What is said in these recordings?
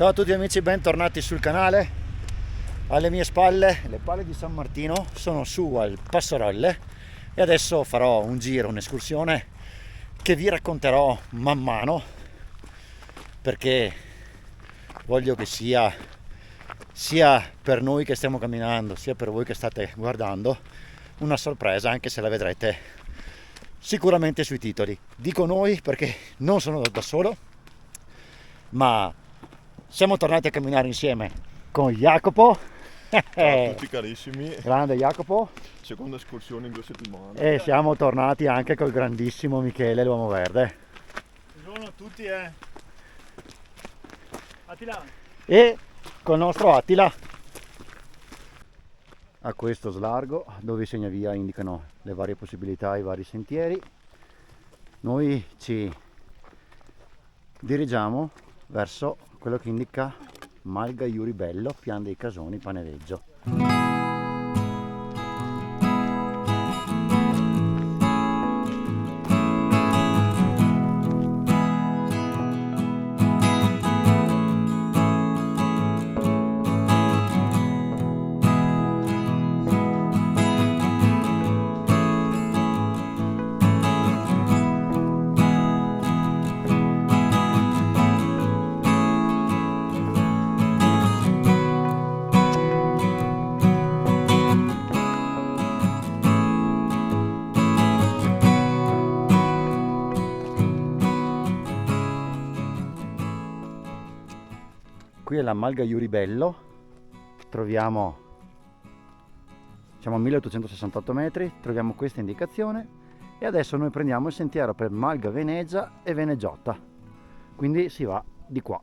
Ciao a tutti amici, bentornati sul canale. Alle mie spalle le palle di San Martino, sono su al Passarolle e adesso farò un giro, un'escursione che vi racconterò man mano, perché voglio che sia per noi che stiamo camminando, sia per voi che state guardando, una sorpresa, anche se la vedrete sicuramente sui titoli. Dico noi perché non sono da solo, ma siamo tornati a camminare insieme con Jacopo. Ciao a tutti carissimi, Grande Jacopo. seconda escursione in 2 settimane. E siamo tornati anche col grandissimo Michele, l'uomo verde. Buongiorno a tutti, Attila. E col nostro Attila. A questo slargo, dove i segnavia indicano le varie possibilità, i vari sentieri, noi ci dirigiamo verso quello che indica Malga Iuribello, Pian dei Casoni, Paneveggio. Qui è la Malga Iuribello, troviamo, siamo a 1868 metri, troviamo questa indicazione e adesso noi prendiamo il sentiero per Malga Venezia e Venegiotta, quindi si va di qua.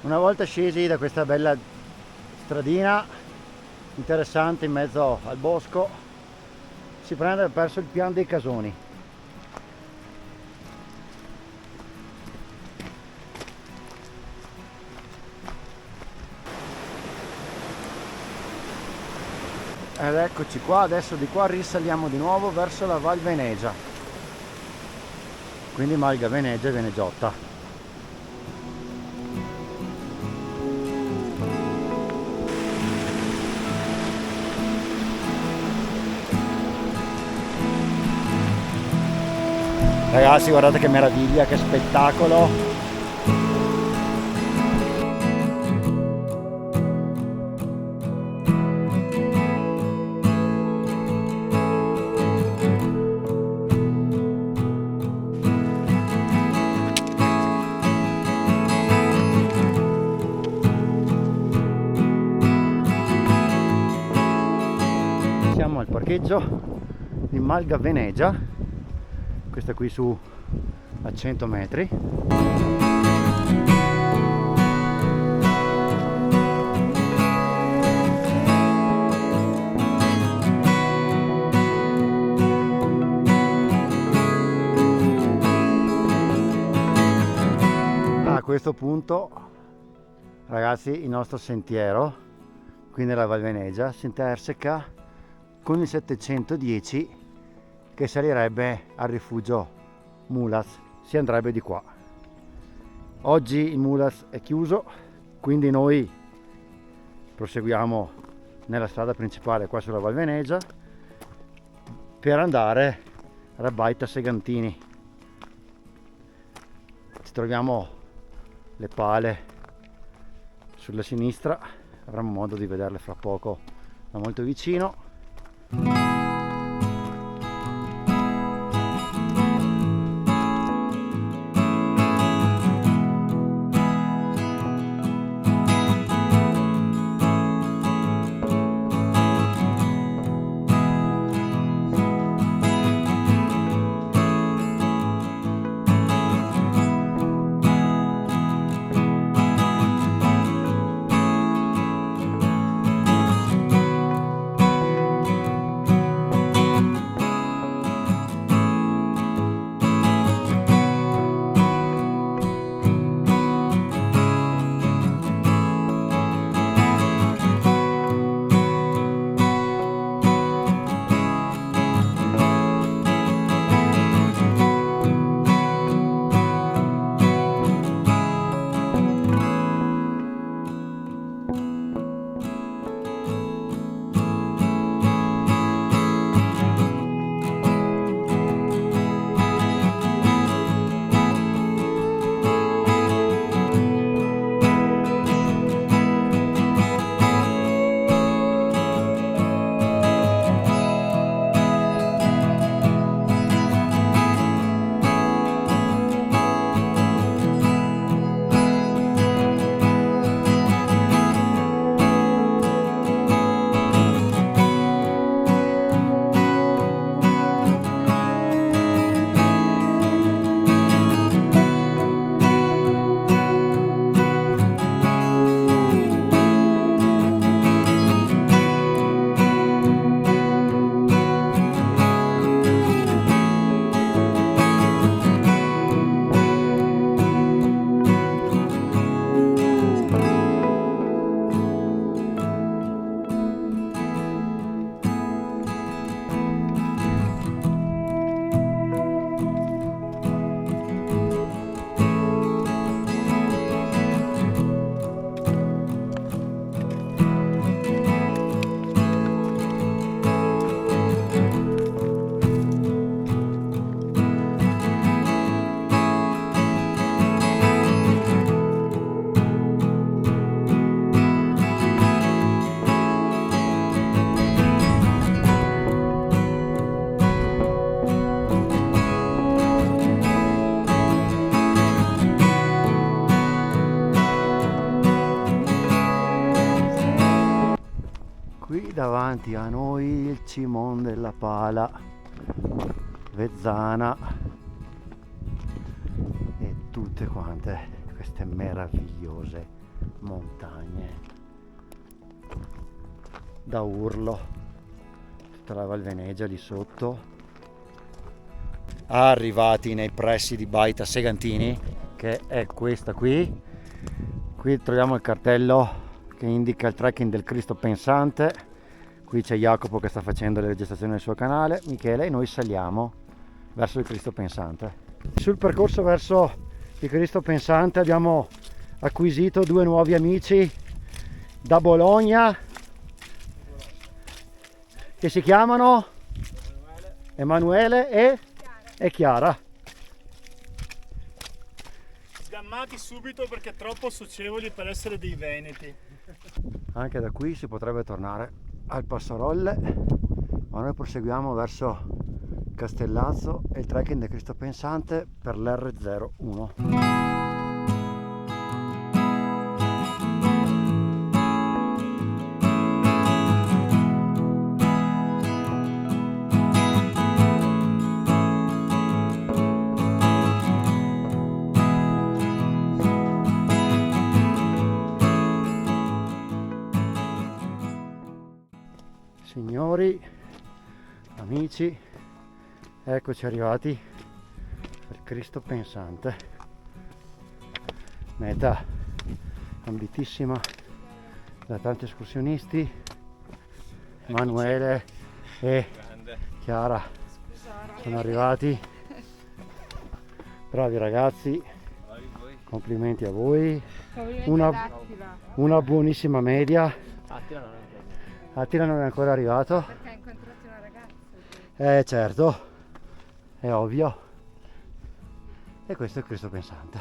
Una volta scesi da questa bella stradina interessante in mezzo al bosco, si prende verso il Pian dei Casoni. Ed eccoci qua, adesso di qua risaliamo di nuovo verso la Val Venezia, quindi Malga Venezia e Venegiotta. Ragazzi, guardate che meraviglia, che spettacolo! Siamo al parcheggio di Malga Venezia. Questa qui su a 100 metri. A questo punto, ragazzi, il nostro sentiero, qui nella Val Venezia, si interseca con il 710 che salirebbe al rifugio Mulas, si andrebbe di qua. Oggi il Mulas è chiuso, quindi noi proseguiamo nella strada principale qua sulla Val Venezia per andare alla Baita Segantini. Ci troviamo le pale sulla sinistra, avremo modo di vederle fra poco da molto vicino. davanti a noi il Cimon della Pala, Vezzana e tutte quante queste meravigliose montagne da Urlo, tutta la Val Venezia lì sotto. Arrivati nei pressi di Baita Segantini, che è questa qui. Qui troviamo il cartello che indica il trekking del Cristo Pensante. Qui c'è Jacopo che sta facendo le registrazioni del suo canale, Michele, e noi saliamo verso il Cristo Pensante. Sul percorso verso il Cristo Pensante abbiamo acquisito due nuovi amici da Bologna che si chiamano Emanuele e Chiara. Sgammati subito perché troppo socievoli per essere dei veneti. Anche da qui si potrebbe tornare al Passarolle, ma noi proseguiamo verso Castellazzo e il trekking del Cristo Pensante per l'R01. Signori, amici, eccoci arrivati al Cristo Pensante, meta ambitissima da tanti escursionisti. Emanuele e Chiara sono arrivati, bravi ragazzi, complimenti a voi, una buonissima media. Attila non è ancora arrivato. Perché hai incontrato una ragazza? Certo, è ovvio. E questo è il Cristo Pensante.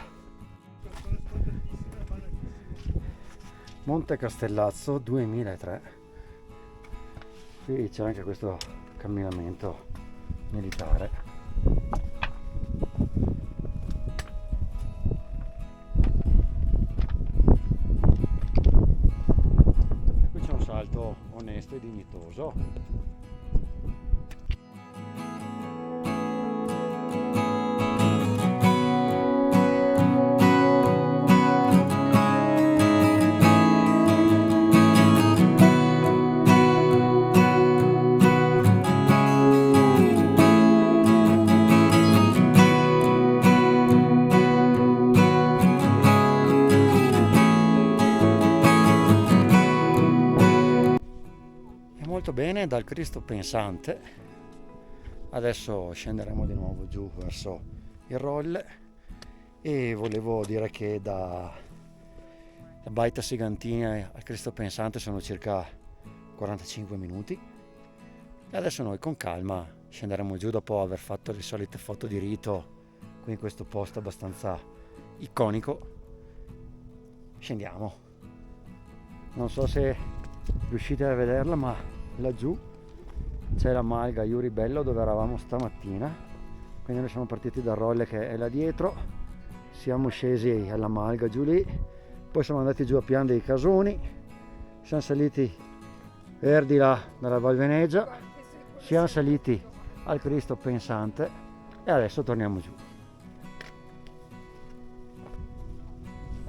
Monte Castellazzo 2003. Qui c'è anche questo camminamento militare. Salto onesto e dignitoso. Molto bene, dal Cristo Pensante adesso scenderemo di nuovo giù verso il Rolle e volevo dire che da Baita Segantini al Cristo Pensante sono circa 45 minuti e adesso noi con calma scenderemo giù dopo aver fatto le solite foto di rito qui in questo posto abbastanza iconico. Scendiamo, non so se riuscite a vederla, ma laggiù c'è la malga Iuri Bello dove eravamo stamattina, quindi noi siamo partiti dal Rolle che è là dietro, siamo scesi alla malga giù lì, poi siamo andati giù a Pian dei Casoni, siamo saliti per di là dalla Val Venezia, siamo saliti al Cristo Pensante e adesso torniamo giù.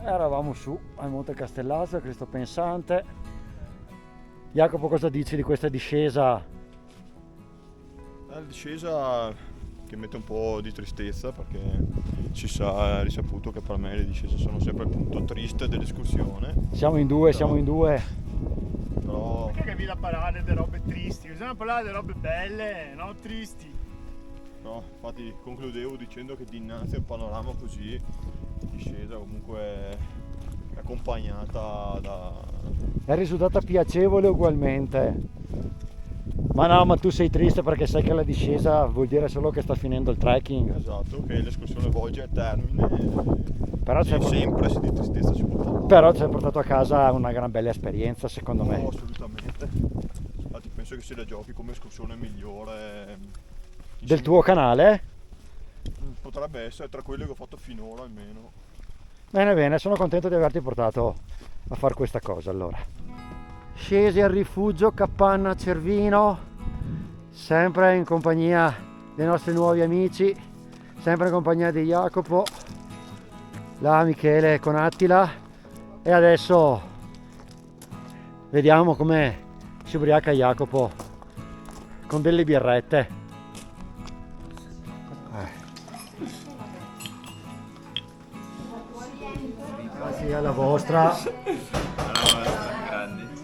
Eravamo su al Monte Castellazzo, al Cristo Pensante. Jacopo, cosa dici di questa discesa? La discesa che mette un po' di tristezza perché ci sa risaputo che per me le discese sono sempre il punto triste dell'escursione. Siamo in due, Però Perché devi parlare delle robe tristi? Bisogna parlare delle robe belle, no tristi. no, infatti concludevo dicendo che dinanzi a un panorama così, la discesa comunque è accompagnata da... È risultata piacevole ugualmente. Ma no, ma tu sei triste perché sai che la discesa vuol dire solo che sta finendo il trekking. Esatto, che l'escursione volge a termine. Però E sempre se di tristezza si può parlare. Però ci hai portato a casa una gran bella esperienza, secondo me. No, assolutamente. Infatti penso che se la giochi come escursione migliore Del tuo canale? potrebbe essere tra quelle che ho fatto finora almeno. Bene, bene, sono contento di averti portato a fare questa cosa allora. scesi al rifugio Capanna Cervino, sempre in compagnia dei nostri nuovi amici, sempre in compagnia di Jacopo, là Michele con Attila, e adesso vediamo come si ubriaca Jacopo con delle birrette. Grazie alla vostra.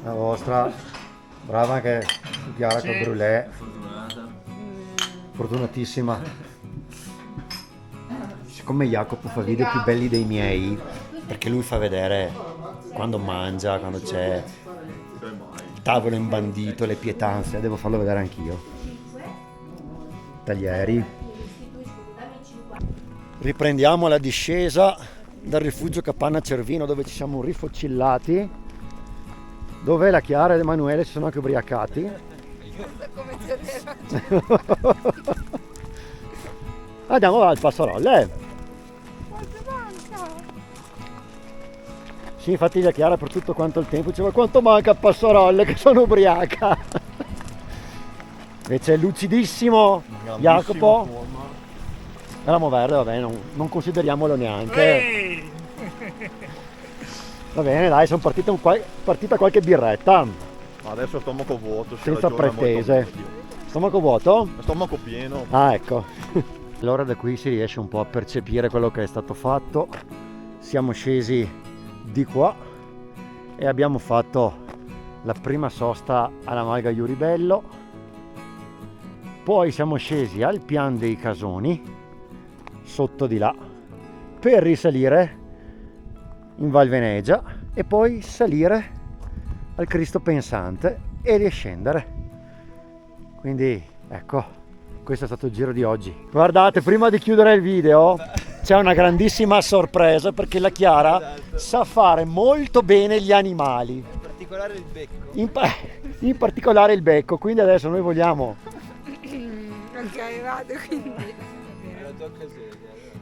La vostra, brava anche Chiara con Brulè, fortunatissima. Siccome Jacopo fa video più belli dei miei, perché lui fa vedere quando mangia, quando c'è il tavolo imbandito, le pietanze, devo farlo vedere anch'io. Taglieri. Riprendiamo la discesa dal rifugio Capanna Cervino, dove ci siamo rifocillati, dove la Chiara ed Emanuele si sono anche ubriacati. Andiamo al Passarolle. Sì, infatti la Chiara per tutto quanto il tempo diceva quanto manca a Passarolle che sono ubriaca. Invece lucidissimo Jacopo. Ramo verde, va bene, non consideriamolo neanche. Va bene, dai, sono partita qualche birretta. Ma adesso stomaco vuoto. Senza pretese. Stomaco vuoto? Stomaco pieno. Ah, ecco. Allora da qui si riesce un po' a percepire quello che è stato fatto. Siamo scesi di qua e abbiamo fatto la prima sosta alla Malga Iuribello. Poi siamo scesi al Pian dei Casoni, sotto di là, per risalire in Val Venegia e poi salire al Cristo Pensante e riscendere. Quindi ecco, questo è stato il giro di oggi. Guardate, prima di chiudere il video c'è una grandissima sorpresa, perché la Chiara sa fare molto bene gli animali, in particolare il becco. in particolare il becco, quindi adesso noi vogliamo Ok, vado quindi. È la tua occasione.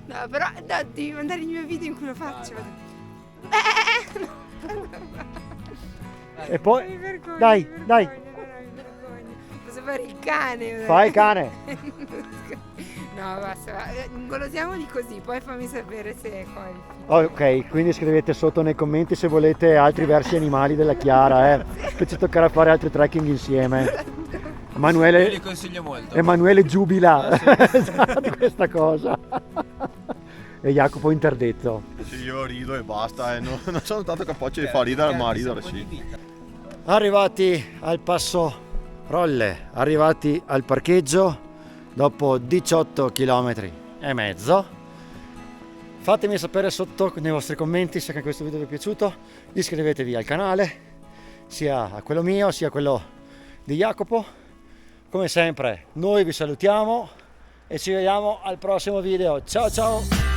No, però no, devi mandare il mio video in cui lo faccio. e poi Mi vergogno, dai, mi dai, vergogno, mi vergogno. Posso fare il cane? fai il cane. No, basta, ingolosiamoli così, poi fammi sapere se è qua il Ok, quindi scrivete sotto nei commenti se volete altri versi animali della Chiara, che ci toccherà fare altri trekking insieme. Io li consiglio molto. Emanuele giubila di questa cosa. E Jacopo interdetto. Sì, io rido e basta, non sono tanto capace di far ridere, ma ridere sì. Arrivati al Passo Rolle, arrivati al parcheggio dopo 18 km e mezzo. Fatemi sapere sotto nei vostri commenti se anche questo video vi è piaciuto. Iscrivetevi al canale, sia a quello mio sia a quello di Jacopo. Come sempre noi vi salutiamo e ci vediamo al prossimo video. Ciao ciao!